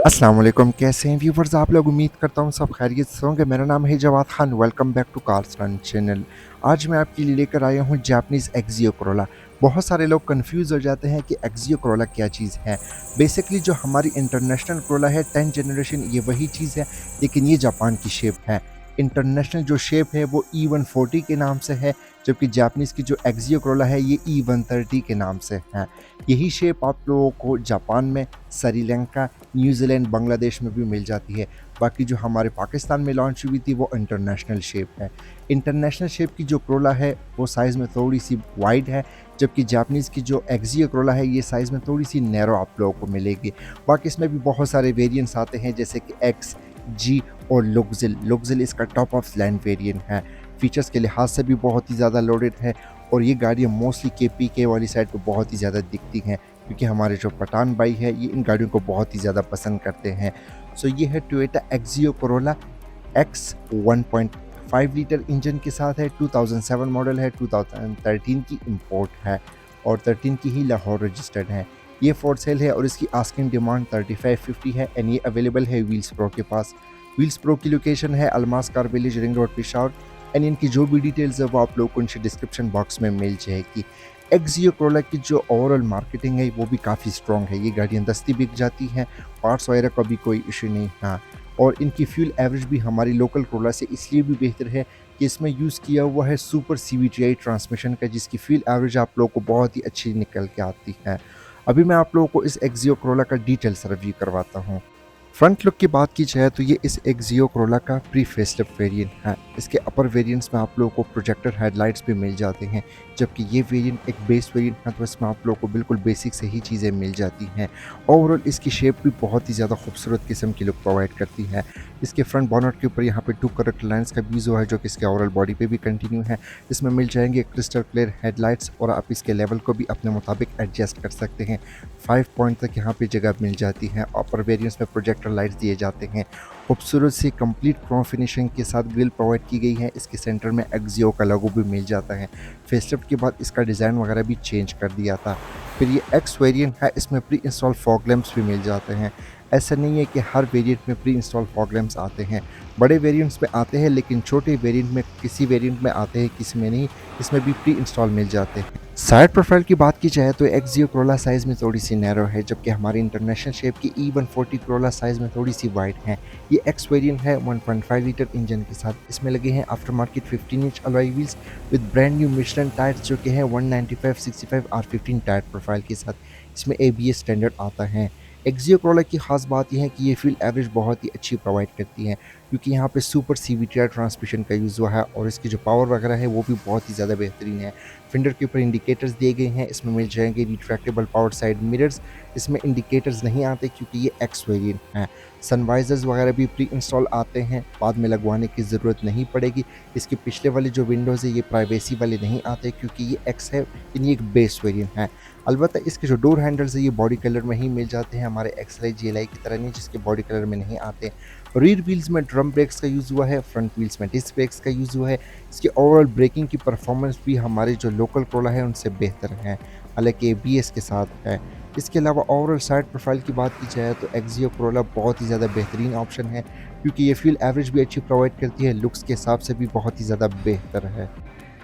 अस्सलाम वालेकुम, कैसे हैं व्यूवर्स आप लोग। उम्मीद करता हूँ सब खैरियत से होंगे। मेरा नाम है Jawad Khan. Welcome back to Cars Run channel. आज मैं आपके लिए लेकर आया हूँ जापानीज़ एक्सियो कोरोला। बहुत सारे लोग कंफ्यूज हो जाते हैं कि एक्सियो कोरोला क्या चीज़ है। बेसिकली जो हमारी इंटरनेशनल कोरोला है 10th जनरेशन, ये वही चीज़ है, लेकिन ये जापान की शेप है। इंटरनेशनल जो शेप है वो E140 के नाम से है, जबकि जापानीज़ की जो एक्सियो कोरोला है ये E130 के नाम से है। यही शेप आप लोगों को जापान में, श्रीलंका, न्यूजीलैंड, बांग्लादेश में भी मिल जाती है। बाकी जो हमारे पाकिस्तान में लॉन्च हुई थी वो इंटरनेशनल शेप है। इंटरनेशनल शेप की जो कोरोला है वो साइज़ में थोड़ी-सी वाइड है, जबकि जापानीज़ की जो एक्सियो कोरोला है ये साइज़ में थोड़ी-सी नैरो आप लोगों को मिलेगी। बाकी इसमें भी बहुत सारे वेरिएंट्स आते हैं, जैसे कि एक्स, जी और लुक्सिल। लुक्सिल इसका टॉप ऑफ लाइन वेरिएंट है। फीचर्स के लिहाज से भी बहुत ही ज़्यादा लोडेड है और ये गाड़ियाँ मोस्टली केपीके वाली साइड पे बहुत ही ज़्यादा दिखती हैं, क्योंकि हमारे जो पठान भाई है ये इन गाड़ियों को बहुत ही ज़्यादा पसंद करते हैं। सो ये है Toyota Axio Corolla X. 1.5 litre engine के साथ है, 2007 मॉडल है, 2013 की इंपोर्ट है और 13 की ही लाहौर रजिस्टर्ड है। ये फॉर सेल है और इसकी आस्किंग डिमांड 3550 है एंड ये अवेलेबल है व्हील्स प्रो के पास। व्हील्स प्रो की लोकेशन है Almas car village, ring road, Peshawar. And इनकी जो भी डिटेल्स है वो आप लोग को नीचे डिस्क्रिप्शन बॉक्स में मिल जाएगी। एक्सियो कोरोला की जो ओवरऑल मार्केटिंग है वो भी काफ़ी स्ट्रॉन्ग है। ये गाड़ियाँ दस्ती बिक जाती हैं, पार्ट्स वगैरह का भी कोई इशू नहीं है। और इनकी फ्यूल एवरेज भी हमारी लोकल कोरोला से इसलिए भी बेहतर है कि इसमें यूज़ किया हुआ है सुपर सीवीटीआई ट्रांसमिशन का, जिसकी फ्यूल एवरेज आप लोगों को बहुत ही अच्छी निकल के आती है। अभी मैं आप लोगों को इस एक्सियो कोरोला का डिटेल्स रिव्यू करवाता हूँ। फ्रंट लुक की बात की जाए तो ये इस एक्सियो कोरोला का प्री फेसलिफ्ट वेरिएंट है। इसके अपर वेरिएंट्स में आप लोगों को प्रोजेक्टर हेडलाइट्स भी मिल जाते हैं, जबकि ये वेरिएंट एक बेस वेरिएंट है, तो इसमें आप लोगों को बिल्कुल बेसिक से ही चीज़ें मिल जाती हैं। ओवरऑल इसकी शेप भी बहुत ही ज़्यादा खूबसूरत किस्म की लुक प्रोवाइड करती है। इसके फ्रंट बॉनेट के ऊपर यहाँ पे 2 करेक्ट लाइन्स का यूज़ हुआ है, जो कि इसके ओवरऑल बॉडी पे भी कंटिन्यू है। इसमें मिल जाएंगे क्रिस्टल क्लियर हेडलाइट्स और आप इसके लेवल को भी अपने मुताबिक एडजस्ट कर सकते हैं। 5 पॉइंट तक यहाँ पे जगह मिल जाती है। अपर वेरिएंट्स में प्रोजेक्टर लाइट्स दिए जाते हैं। खूबसूरत सी कंप्लीट क्रोम फिनिशिंग के साथ ग्रिल प्रोवाइड की गई है। इसके सेंटर में एक्सियो का लोगो भी मिल जाता है। फेसलिफ्ट के बाद इसका डिज़ाइन वगैरह भी चेंज कर दिया था। फिर ये एक्स वेरिएंट है, इसमें प्री इंस्टॉल फॉग लैंप्स भी मिल जाते हैं। ऐसा नहीं है कि हर वेरिएंट में प्री इंस्टॉल फॉग लैंप्स आते हैं। बड़े वेरिएंट्स में आते हैं, लेकिन छोटे वेरिएंट में किसी वेरिएंट में आते हैं, किसी में नहीं। इसमें भी प्री इंस्टॉल मिल जाते हैं। साइड प्रोफाइल की बात की जाए तो एक्सियो कोरोला साइज़ में थोड़ी सी नैरो है, जबकि हमारी इंटरनेशनल शेप की E140 कोरोला साइज़ में थोड़ी सी वाइड है। ये एक्स वेरिएंट है 1.5 लीटर इंजन के साथ। इसमें लगे हैं after market 15 inch alloy wheels with brand new Michelin tyres, जो कि है 195/65 R15 टायर प्रोफाइल के साथ। इसमें ABS स्टैंडर्ड आता है। एक्सियो कोरोला की खास बात यह है कि ये फ्यूल एवरेज बहुत ही अच्छी प्रोवाइड करती है, क्योंकि यहाँ पे सुपर CVTI ट्रांसमिशन का यूज़ हुआ है और इसकी जो पावर वगैरह है वो भी बहुत ही ज़्यादा बेहतरीन है। फेंडर के ऊपर इंडिकेटर्स दिए गए हैं। इसमें मिल जाएंगे रिट्रैक्टेबल पावर साइड मिरर्स। इसमें इंडिकेटर्स नहीं आते क्योंकि ये एक्स वेरिएंट है। सनवाइजर्स वगैरह भी प्री इंस्टॉल आते हैं, बाद में लगवाने की ज़रूरत नहीं पड़ेगी। इसके पिछले वाले जो विंडोज़ है ये प्राइवेसी वाले नहीं आते, क्योंकि ये एक्स है, लेकिन ये एक बेस वेरिएंट है। अलबत्ता इसके जो डोर हैंडल्स है ये बॉडी कलर में ही मिल जाते हैं, हमारे एक्सएलआई GLI की तरह नहीं, जिसके बॉडी कलर में नहीं आते। रियर व्हील्स में ड्रम ब्रेक्स का यूज़ हुआ है, फ्रंट व्हील्स में डिस्क ब्रेक्स का यूज़ हुआ है। इसकी ओवरऑल ब्रेकिंग की परफॉर्मेंस भी हमारे जो लोकल कोरोला है उनसे बेहतर है, हालांकि ABS के साथ है। इसके अलावा ओवरऑल साइड प्रोफाइल की बात की जाए तो एक्सियो कोरोला बहुत ही ज़्यादा बेहतरीन ऑप्शन है, क्योंकि ये फ्यूल एवरेज भी अच्छी प्रोवाइड करती है, लुक्स के हिसाब से भी बहुत ही ज़्यादा बेहतर है।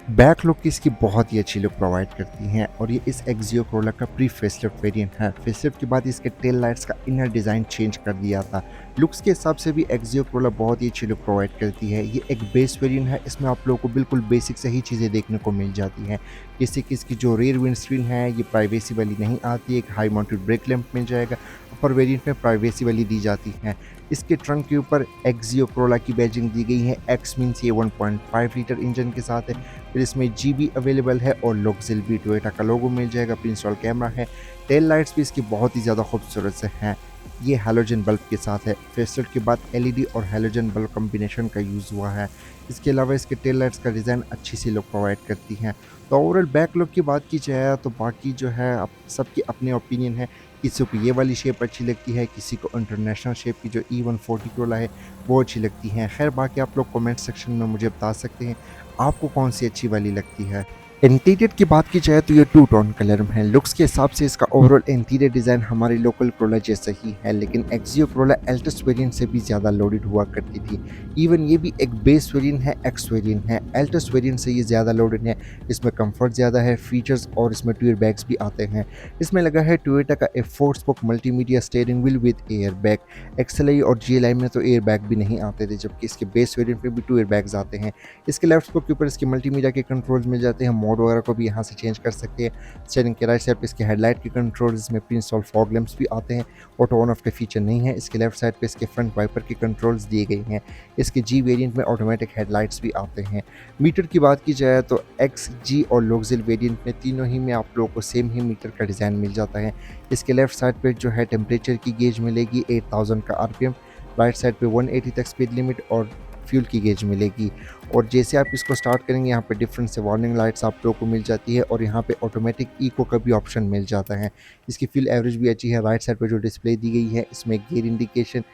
बैक लुक की इसकी बहुत ही अच्छी लुक प्रोवाइड करती हैं और ये इस एक्सियो कोरोला का प्री फेसलिफ्ट वेरिएंट है। फेसलिफ्ट के बाद इसके टेल लाइट्स का इनर डिज़ाइन चेंज कर दिया था। लुक्स के हिसाब से भी एक्सियो कोरोला बहुत ही अच्छी लुक प्रोवाइड करती है। ये एक बेस वेरिएंट है, इसमें आप लोगों को बिल्कुल बेसिक से ही चीज़ें देखने को मिल जाती हैं, जैसे कि इसकी जो रेयर विंड स्क्रीन है ये प्राइवेसी वाली नहीं आती। एक हाई माउंटेड ब्रेक लैंप मिल जाएगा। अपर वेरिएंट में प्राइवेसी वाली दी जाती है। इसके ट्रंक के ऊपर एक्सियो कोरोला की बैजिंग दी गई है। एक्स मीन्स ये 1.5 लीटर इंजन के साथ है। फिर इसमें जी भी अवेलेबल है और लुक्सिल भी, टोयोटा का लोगो मिल जाएगा। प्री इंस्टॉल कैमरा है। टेल लाइट्स भी इसकी बहुत ही ज़्यादा खूबसूरत से हैं। ये हैलोजन बल्ब के साथ है। फेसलिफ्ट के बाद LED और हैलोजन बल्ब कॉम्बिनेशन का यूज़ हुआ है। इसके अलावा इसके टेल लाइट्स का डिज़ाइन अच्छी सी लुक प्रोवाइड करती हैं। तो ओवरऑल बैक लुक की बात की जाए तो बाकी जो है अब सबकी अपने ओपिनियन है। किसी को ये वाली शेप अच्छी लगती है, किसी को इंटरनेशनल शेप की जो E140 कोरोला है वो अच्छी लगती है। खैर बाकी आप लोग कमेंट सेक्शन में मुझे बता सकते हैं आपको कौन सी अच्छी वाली लगती है। इंटीरियर की बात की जाए तो ये टू टोन कलर में है। लुक्स के हिसाब से इसका ओवरऑल इंटीरियर डिज़ाइन हमारी लोकल Corolla जैसा ही है, लेकिन एक्सियो Corolla एल्टस वेरिएंट से भी ज़्यादा लोडेड हुआ करती थी। इवन ये भी एक बेस वेरिएंट है, एक्स वेरिएंट है। एल्टस वेरिएंट से ये ज़्यादा लोडेड है। इसमें कंफर्ट ज़्यादा है, फीचर्स और इसमें टू एयर बैग्स भी आते हैं। इसमें लगा है टोयोटा का ए 4 spoke multimedia steering wheel with air bag. XLi और जीएलआई में तो एयर बैग भी नहीं आते थे, जबकि इसके बेस वेरिएंट में भी टू एयर बैग्स आते हैं। इसके लेफ्ट स्पोक के ऊपर इसके मल्टीमीडिया के कंट्रोल्स मिल जाते हैं। मोड वगैरह को भी यहाँ से चेंज कर सकते हैं। स्टीयरिंग के राइट साइड पे इसके हेडलाइट के कंट्रोल्स, इसमें प्री इंस्टॉल फॉग लैंप्स भी आते हैं। ऑटो ऑन ऑफ के फीचर नहीं है। इसके लेफ्ट साइड पे इसके फ्रंट वाइपर के कंट्रोल्स दिए गए हैं। इसके जी वेरिएंट में ऑटोमेटिक हेडलाइट्स भी आते हैं। मीटर की बात की जाए तो एक्स, जी और लग्जरी वेरिएंट में तीनों ही में आप लोगों को सेम ही मीटर का डिज़ाइन मिल जाता है। इसके लेफ्ट साइड पे जो है टेम्परेचर की गेज मिलेगी 8000 का आरपीएम। राइट साइड पे 180 तक स्पीड लिमिट और फ्यूल की गेज मिलेगी। और जैसे आप इसको स्टार्ट करेंगे यहाँ पे डिफरेंट से वार्निंग लाइट्स आप लोगों को मिल जाती है और यहाँ पे ऑटोमेटिक इको का भी ऑप्शन मिल जाता है। इसकी फ्यूल एवरेज भी अच्छी है। राइट साइड पे जो डिस्प्ले दी गई है इसमें gear indication,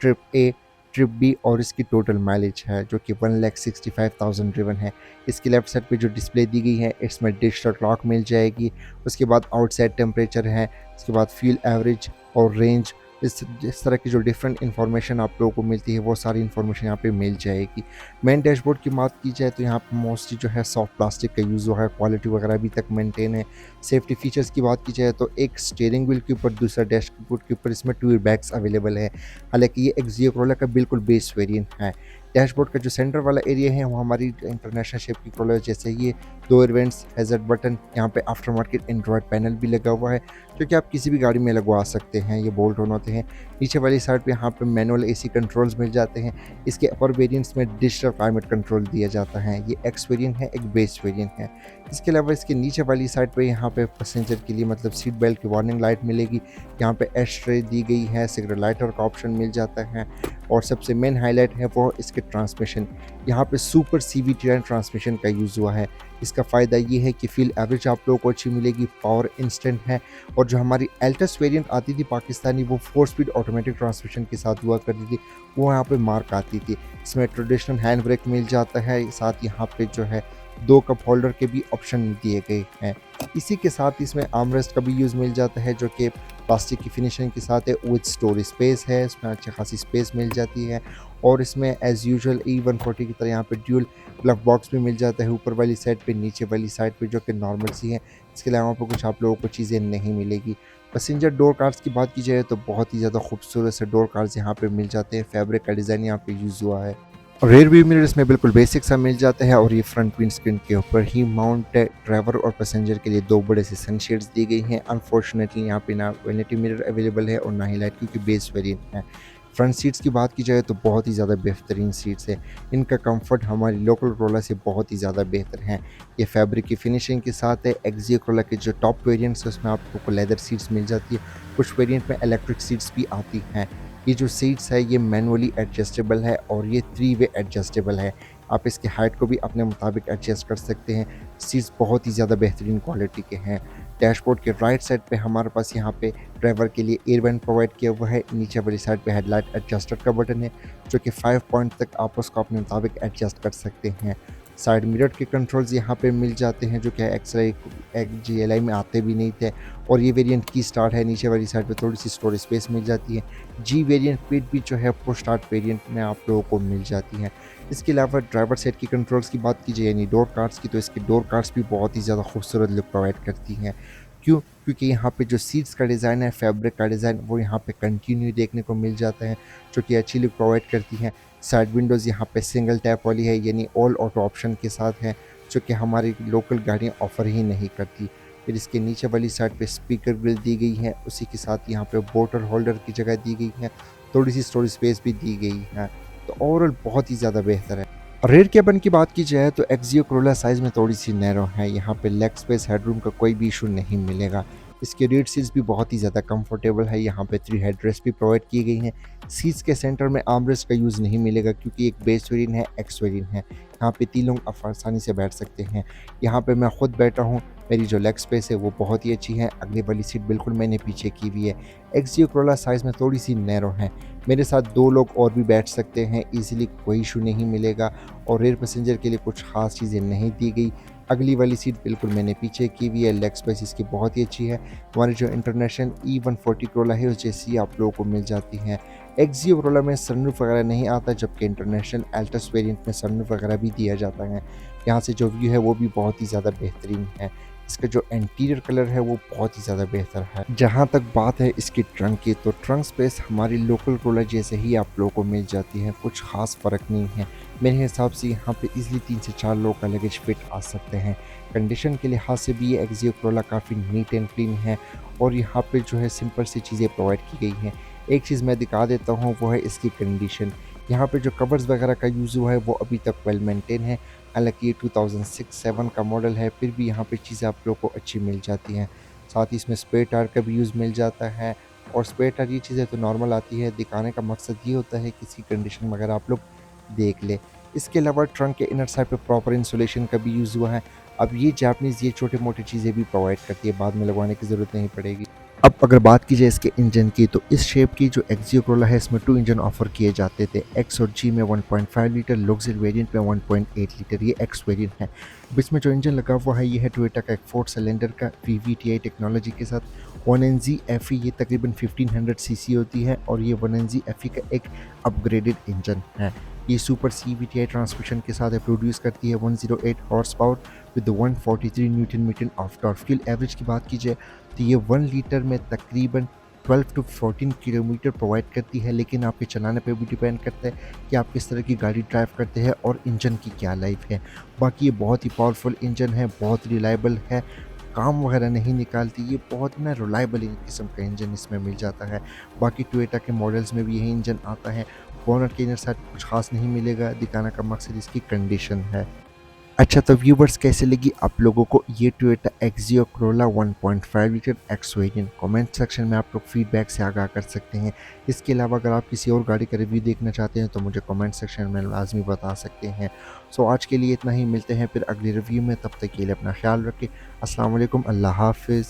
trip A, trip B और इसकी टोटल माइलेज है जो कि 1,65,000 ड्रिवन है। इसकी लेफ्ट साइड पे जो डिस्प्ले दी गई है इसमें डिजिटल क्लॉक मिल जाएगी। उसके बाद आउटसाइड टेम्परेचर है, उसके बाद फ्यूल एवरेज और रेंज, इस तरह की जो डिफरेंट इन्फॉर्मेशन आप लोगों को मिलती है वो सारी इन्फॉर्मेशन यहाँ पे मिल जाएगी। मेन डैशबोर्ड की बात की जाए तो यहाँ पे मोस्टली जो है सॉफ्ट प्लास्टिक का यूज़ हुआ है, क्वालिटी वगैरह अभी तक मेंटेन है। सेफ्टी फीचर्स की बात की जाए तो एक स्टीयरिंग व्हील के ऊपर, दूसरा डैशबोर्ड के ऊपर इसमें टू एयर बैग्स अवेलेबल है। हालांकि ये एक्सियो Corolla का बिल्कुल बेस वेरिएंट है। डैशबोर्ड का जो सेंटर वाला एरिया है वो हमारी इंटरनेशनल शेप की Corolla जैसे ही है। 2 एयर वेंट्स, हैज़र्ड बटन, यहाँ पे आफ्टर मार्केट एंड्रॉयड पैनल भी लगा हुआ है जो कि आप किसी भी गाड़ी में लगवा सकते हैं। ये बोल्ट ऑन होते हैं। नीचे वाली साइड पे यहाँ पे मैनुअल एसी कंट्रोल्स मिल जाते हैं। इसके अपर वेरिएंट्स में डिजिटल क्लाइमेट कंट्रोल दिया जाता है। ये एक्स वेरिएंट है, एक बेस वेरिएंट है। इसके अलावा इसके नीचे वाली साइड पे यहाँ पे पैसेंजर के लिए मतलब सीट बेल्ट की वार्निंग लाइट मिलेगी। यहाँ पे एश ट्रे दी गई है, सिगरेट लाइटर का ऑप्शन मिल जाता है और सबसे मेन हाईलाइट है वो इसके ट्रांसमिशन। यहाँ पे सुपर CVT ट्रांसमिशन का यूज़ हुआ है। इसका फ़ायदा ये है कि फ्यूल एवरेज आप लोगों को अच्छी मिलेगी, पावर इंस्टेंट है। और जो हमारी एल्टस वेरिएंट आती थी पाकिस्तानी वो 4 स्पीड ऑटोमेटिक ट्रांसमिशन के साथ हुआ करती थी, वो यहाँ पे मार्क आती थी। इसमें ट्रेडिशनल हैंड ब्रेक मिल जाता है, साथ यहाँ पे जो है 2 कप होल्डर के भी ऑप्शन दिए गए हैं। इसी के साथ इसमें आर्मरेस्ट का भी यूज़ मिल जाता है जो कि प्लास्टिक की फिनिशिंग के साथ है। विद स्टोरेज स्पेस है, इसमें अच्छी खासी स्पेस मिल जाती है। और इसमें एज़ यूजुअल E140 की तरह यहाँ पे ड्यूल प्लग बॉक्स भी मिल जाता है, ऊपर वाली साइड पे, नीचे वाली साइड पे, जो कि नॉर्मल सी है। इसके अलावा पे कुछ आप लोगों को चीज़ें नहीं मिलेगी। पैसेंजर डोर कार्ड्स की बात की जाए तो बहुत ही ज़्यादा खूबसूरत से डोर कार्ड्स यहाँ पे मिल जाते हैं। फैब्रिक का डिज़ाइन यहाँ पे यूज़ हुआ है। रेयर व्यू मिरर इसमें बिल्कुल बेसिक सा मिल जाता है और ये फ्रंट विंडस्क्रीन के ऊपर ही माउंट है। ड्राइवर और पैसेंजर के लिए 2 बड़े से सनशेड्स दी गई हैं। अनफॉर्चुनेटली यहाँ पे ना वैनिटी मिरर अवेलेबल है और ना ही लाइट, क्योंकि बेस वेरिएंट है। फ्रंट सीट्स की बात की जाए तो बहुत ही ज़्यादा बेहतरीन सीट्स है। इनका कंफर्ट हमारी लोकल Corolla से बहुत ही ज़्यादा बेहतर है। ये फैब्रिक की फिनिशिंग के साथ है। एक्सियो Corolla के जो टॉप वेरिएंट्स है उसमें आपको लेदर सीट्स मिल जाती है। कुछ वेरिएंट में इलेक्ट्रिक सीट्स भी आती हैं। ये जो सीट्स है ये मैनुअली एडजस्टेबल है और ये 3 वे एडजस्टेबल है। आप इसकी हाइट को भी अपने मुताबिक एडजस्ट कर सकते हैं। सीट्स बहुत ही ज़्यादा बेहतरीन क्वालिटी के हैं। डैशबोर्ड के राइट साइड पे हमारे पास यहाँ पे ड्राइवर के लिए एयर वेंट प्रोवाइड किया हुआ है। नीचे वाली साइड पे हेडलाइट एडजस्टर का बटन है जो कि 5 पॉइंट तक आप उसको अपने मुताबिक एडजस्ट कर सकते हैं। साइड मिरर के कंट्रोल्स यहाँ पे मिल जाते हैं जो कि GLI में आते भी नहीं थे और ये वेरिएंट की स्टार्ट है। नीचे वाली साइड पे थोड़ी सी स्टोरेज स्पेस मिल जाती है। जी वेरिएंट पेड भी जो है पुश स्टार्ट वेरिएंट में आप लोगों को मिल जाती है। इसके अलावा ड्राइवर साइड की कंट्रोल्स की बात की जाए यानी डोर कार्ड्स की, तो इसकी डोर कार्ड्स भी बहुत ही ज़्यादा खूबसूरत लुक प्रोवाइड करती हैं। क्यों? क्योंकि यहाँ पे जो सीट्स का डिज़ाइन है, फैब्रिक का डिज़ाइन, वो यहाँ पे कंटिन्यू देखने को मिल जाता है जो कि अच्छी लुक प्रोवाइड करती हैं। साइड विंडोज़ यहाँ पे सिंगल टैप वाली है यानी ऑल ऑटो ऑप्शन के साथ है जो कि हमारी लोकल गाड़ियाँ ऑफ़र ही नहीं करती। फिर इसके नीचे वाली साइड पे स्पीकर ग्रिल दी गई है, उसी के साथ यहाँ पे बोतल होल्डर की जगह दी गई है, थोड़ी सी स्टोरेज स्पेस भी दी गई है। तो ओवरऑल बहुत ही ज़्यादा बेहतर है। रेयर केबिन की बात की जाए तो एक्सियो Corolla साइज़ में थोड़ी सी नैरो है। यहाँ पे लेग स्पेस, हेडरूम का कोई भी इशू नहीं मिलेगा। इसके रेड सीट्स भी बहुत ही ज़्यादा कंफर्टेबल है। यहाँ पे 3 हेडरेस्ट भी प्रोवाइड की गई हैं। सीट्स के सेंटर में आर्मरेस्ट का यूज़ नहीं मिलेगा क्योंकि एक बेस वेरिएंट है, एक्स वेरिएंट है। यहाँ पे 3 लोग आसानी से बैठ सकते हैं। यहाँ पे मैं खुद बैठा हूँ, मेरी जो लेग स्पेस है वो बहुत ही अच्छी है। अगली वाली सीट बिल्कुल मैंने पीछे की हुई है। एक्सियो Corolla साइज़ में थोड़ी सी नैरो है। मेरे साथ 2 लोग और भी बैठ सकते हैं ईज़िली, कोई इशू नहीं मिलेगा। और रेयर पैसेंजर के लिए कुछ ख़ास चीज़ें नहीं दी गई। अगली वाली सीट बिल्कुल मैंने पीछे की हुई है, लेग स्पेस इसकी बहुत ही अच्छी है। हमारी जो इंटरनेशनल E140 Corolla है उस जैसी आप लोगों को मिल जाती हैं। एक्सियो Corolla में सनरूफ वगैरह नहीं आता, जबकि इंटरनेशनल एल्टस वेरिएंट में सनरूफ वगैरह भी दिया जाता है। यहाँ से जो व्यू है वो भी बहुत ही ज़्यादा बेहतरीन है। इसका जो इंटीरियर कलर है वो बहुत ही ज़्यादा बेहतर है। जहाँ तक बात है इसकी ट्रंक की, तो ट्रंक स्पेस हमारी लोकल Corolla जैसे ही आप लोगों को मिल जाती है, कुछ खास फ़र्क नहीं है। मेरे हिसाब से यहाँ पे इजीली 3 से 4 लोग का लगेज फिट आ सकते हैं। कंडीशन के लिहाज से भी ये एक्सियो Corolla काफ़ी नीट एंड क्लीन है और यहाँ पे जो है सिंपल सी चीज़ें प्रोवाइड की गई हैं। एक चीज़ मैं दिखा देता हूँ, वो है इसकी कंडीशन। यहाँ पे जो कवर्स वगैरह का यूज़ हुआ है वो अभी तक वेल मेंटेन है। हालाँकि ये 2006-7 का मॉडल है, फिर भी यहाँ पे चीज़ें आप लोगों को अच्छी मिल जाती हैं। साथ ही इसमें स्पेयर टायर का भी यूज़ मिल जाता है और स्पेयर टायर ये चीज़ें तो नॉर्मल आती है, दिखाने का मकसद ये होता है कि इसकी कंडीशन वगैरह आप लोग देख लें। इसके अलावा ट्रंक के इनर साइड पे प्रॉपर इंसुलेशन का भी यूज़ हुआ है। अब ये जापानीज़ ये छोटे-मोटे चीज़ें भी प्रोवाइड करती है, बाद में लगवाने की ज़रूरत नहीं पड़ेगी। अब अगर बात की जाए इसके इंजन की, तो इस शेप की जो एक्सियो Corolla है इसमें 2 इंजन ऑफर किए जाते थे। एक्स और जी में 1.5 लीटर, लग्जरी वेरिएंट में 1.8 लीटर, ये एक्स वेरिएंट है। अब इसमें जो इंजन लगा हुआ है ये है टोयोटा का एक 4 सिलेंडर का VVTi टेक्नोलॉजी के साथ 1NZ FE, ये तकरीबन 1500 सीसी होती है और ये 1NZ FE का एक अपग्रेडेड इंजन है। ये सुपर CVTi ट्रांसमिशन के साथ प्रोड्यूस करती है 108 horse power with 143 newton metre of torque. Fuel average की बात की जाए तो ये 1 लीटर में तकरीबन 12 टू 14 किलोमीटर प्रोवाइड करती है, लेकिन आपके चलाने पे भी डिपेंड करता है कि आप किस तरह की गाड़ी ड्राइव करते हैं और इंजन की क्या लाइफ है। बाकी ये बहुत ही पावरफुल इंजन है, बहुत रिलायबल है, काम वगैरह नहीं निकालती, ये बहुत ना रिलायबल किस्म का इंजन इसमें मिल जाता है। बाकी टोयोटा के मॉडल्स में भी यही इंजन आता है। बोनट के इनर साइड कुछ खास नहीं मिलेगा, दिखाने का मकसद इसकी कंडीशन है। अच्छा, तो व्यूवर्स कैसे लगी आप लोगों को ये Toyota Axio Corolla 1.5 litre X variant? Comment section में आप लोग फीडबैक से आगाह कर सकते हैं। इसके अलावा अगर आप किसी और गाड़ी का रिव्यू देखना चाहते हैं तो मुझे कमेंट सेक्शन में लाजमी बता सकते हैं। सो आज के लिए इतना ही, मिलते हैं फिर अगले रिव्यू में, तब तक के लिए अपना ख्याल रखें। अस्सलाम वालेकुम, अल्लाह हाफिज़।